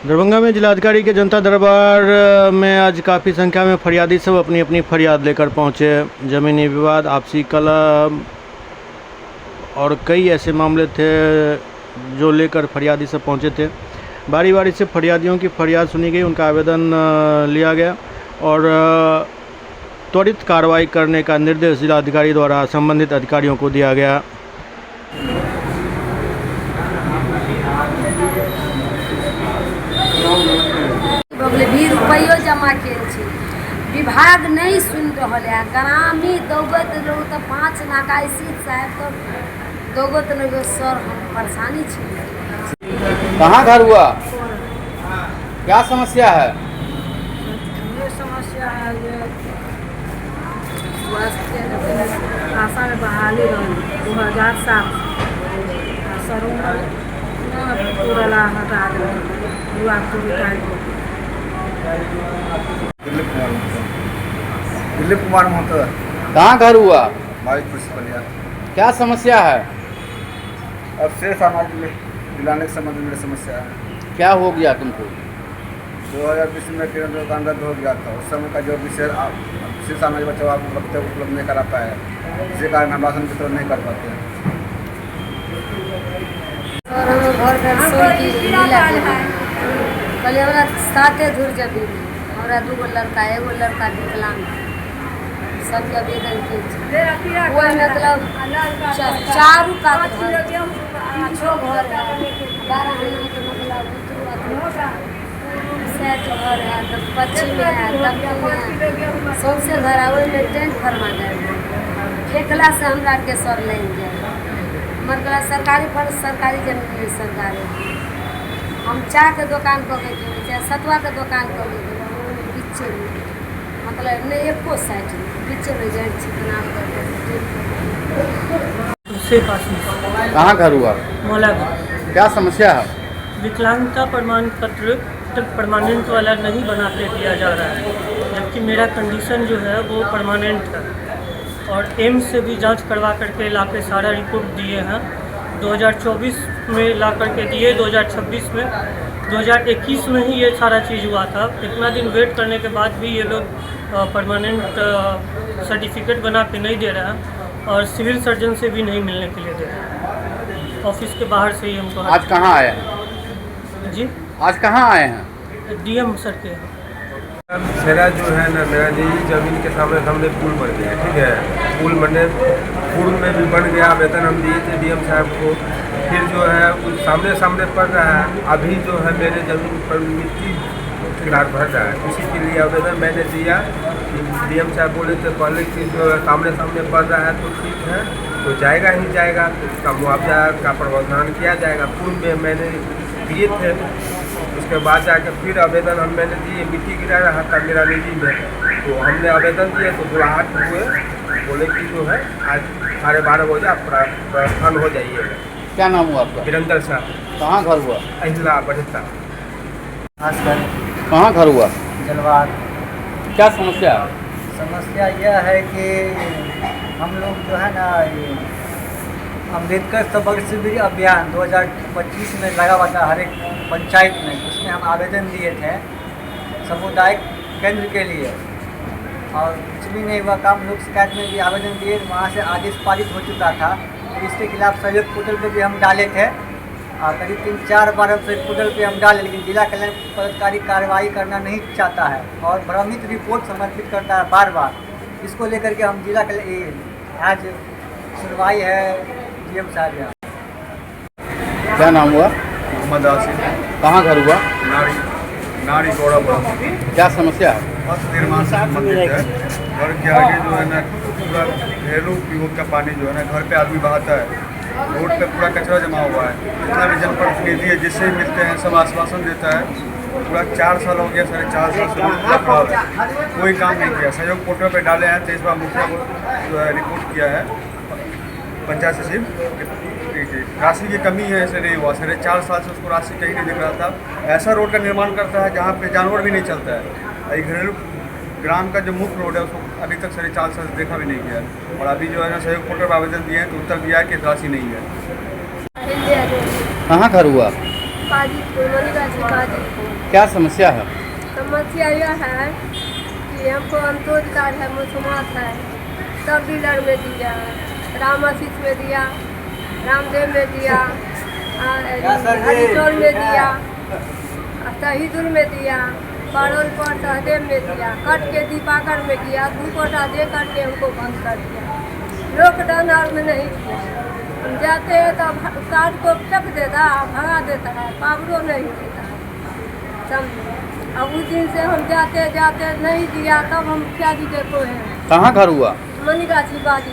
दरभंगा में जिलाधिकारी के जनता दरबार में आज काफ़ी संख्या में फरियादी सब अपनी अपनी फरियाद लेकर पहुंचे। ज़मीनी विवाद, आपसी कलह और कई ऐसे मामले थे जो लेकर फरियादी सब पहुंचे थे। बारी बारी से फरियादियों की फरियाद सुनी गई, उनका आवेदन लिया गया और त्वरित कार्रवाई करने का निर्देश जिलाधिकारी द्वारा संबंधित अधिकारियों को दिया गया। रुपयो जमा किए विभाग नहीं सुन रहा है। ग्रामी दौगत लोग तो 5 नाका सीट साहब तो दौगत लोग सर हम परेशानी छे। कहाँ घर हुआ? क्या समस्या है? ये समस्या है ये स्वास्थ्य आशा में बहाली रही 2007 सरों पूरा हटा हुआ दिलीप कुमार महतो। कहाँ घर हुआ? पुष्पलिया। क्या समस्या है? अब शेष अनाज दिलाने के संबंध में समस्या है। क्या हो गया तुमको? 2020 में केंद्र का रद्द हो गया था। उस समय का जो शेष अनाज बचा आप उपलब्ध नहीं करा पाए, जिसके कारण हम राशन वितरण नहीं कर पाते हैं। पहले हमारा 7 धुर जमीन हमारा 2 लड़का, एगो लड़का विकलांग, सब आवेदन किए कोई मतलब 4 का घर है, 12 सेट घर है, तब पश्चिम में है, दक्षिण में सबसे घर आवे में टेंट फरमा जाए फेंकला से हमरा के सर लेंगे मतलब सरकारी पर सरकारी जमीन में सरकारी। हम चाय के दुकान कर के चाहे सतुआ के दुकान कर पीछे मतलब नहीं एको साइड पीछे में जाए कहाँ घर हुआ? मौलागढ़। क्या समस्या है? विकलांगता प्रमाण पत्र परमानेंट वाला नहीं बना के दिया जा रहा है, जबकि मेरा कंडीशन जो है वो परमानेंट है और एम्स से भी जांच करवा करके ला के सारा रिपोर्ट दिए हैं। 2024 में ला करके दिए, 2026 में, 2021 में ही ये सारा चीज़ हुआ था। इतना दिन वेट करने के बाद भी ये लोग परमानेंट सर्टिफिकेट बना के नहीं दे रहे हैं और सिविल सर्जन से भी नहीं मिलने के लिए दे रहे हैं। ऑफिस के बाहर से ही हमको। आज कहाँ आए हैं? जी आज कहाँ आए हैं? DM सर के। मेरा जो है ना, मेरा निजी जमीन के सामने पुल बन गया, ठीक है। पुल बनने पूर्व में भी बन गया, आवेदन हम दिए थे DM साहब को। फिर जो है कुछ सामने पड़ रहा है। अभी जो है मेरे ज़मीन पर मिट्टी गिरार भर रहा है, इसी के लिए आवेदन मैंने दिया। DM साहब बोले थे पहले कि जो सामने पड़ रहा है तो ठीक है, तो जाएगा ही जाएगा, तो उसका मुआवजा का प्रावधान किया जाएगा। पूर्व में मैंने दिए थे, उसके बाद जाकर फिर आवेदन मैंने दिए। मिट्टी गिरा रहा था मेरा निजी में, तो हमने आवेदन दिए तो बुलाहट हुए, बोले कि जो है आज 12:30 बजे आप प्रावधान हो जाइए। क्या नाम हुआ आपका? वीरेंद्र साहब। कहाँ घर हुआ? अहिला बढ़ता। कहाँ घर हुआ? जलवार। क्या समस्या है? समस्या यह है कि हम लोग जो है ना ये अम्बेडकर सबक शिविर अभियान 2025 में लगा हुआ था हर एक पंचायत में, उसमें हम आवेदन दिए थे सामुदायिक केंद्र के लिए और कुछ भी नहीं हुआ काम। लोक शिकायत में भी आवेदन दिए, वहाँ से आदेश पारित हो चुका था। तो इसके खिलाफ सहयोग पोर्टल पे भी हम डाले थे और करीब 3-4 बार हम पोर्टल पे हम डाले, लेकिन जिला कल्याण पदाधिकारी कार्रवाई करना नहीं चाहता है और भ्रमित रिपोर्ट समर्पित करता है बार बार। इसको लेकर के हम जिला कल्याण आज सुनवाई है DM साहब। क्या नाम हुआ? मोहम्मद आसिफ। कहाँ घर हुआ? नारी गौड़ा। क्या समस्या है? बस निर्माण से संबंधित है। घर के आगे जो है ना पूरा घरेलू उपयोग का पानी जो है ना घर पे आदमी बहाता है, रोड पे पूरा कचरा जमा हुआ है। जितना भी जनप्रतिनिधि है जिससे भी मिलते हैं सब आश्वासन देता है। पूरा 4 साल हो गया, 4.5 साल से पूरा खराब है, कोई काम नहीं किया। सहयोग पोर्टल पे डाले हैं, 23 बार मुखिया को जो है रिपोर्ट किया है पंचायत सचिव। राशि की कमी है, ऐसे नहीं हुआ। 4.5 साल से उसको राशि कहीं नहीं दिख रहा था। ऐसा रोड का निर्माण करता है जहाँ पे जानवर भी नहीं चलता है। ये घरेलू ग्राम का जो मुख्य रोड है उसको अभी तक 4.5 साल से देखा भी नहीं गया। और अभी जो है ना सहयोग पोर्टल पर आवेदन दिए हैं तो उत्तर दिया है कि राशि नहीं है। कहाँ घर हुआ? बाजीपुर मनीगाछी बाजीपुर। क्या समस्या है? समस्या यह है कि हमको अंत्योदय कार्ड है, मुसमात है, सब डीलर में दिया, राम आशीष में दिया, रामदेव में दिया, हरिचौर में दिया, शहीदुल में दिया, पारोल पर सहदेव में दिया, कट के दीपाकर में किया, 2 कोटा दे करके हमको बंद कर दिया। लॉकडाउन और में नहीं किया। हम जाते हैं तो कार्ड को चक देता, भगा देता है, पावरों नहीं देता है, समझे। अब उस दिन से हम जाते जाते नहीं दिया, तब हम क्या जी देखो हैं। कहाँ घर हुआ? मनीगाछी बाजी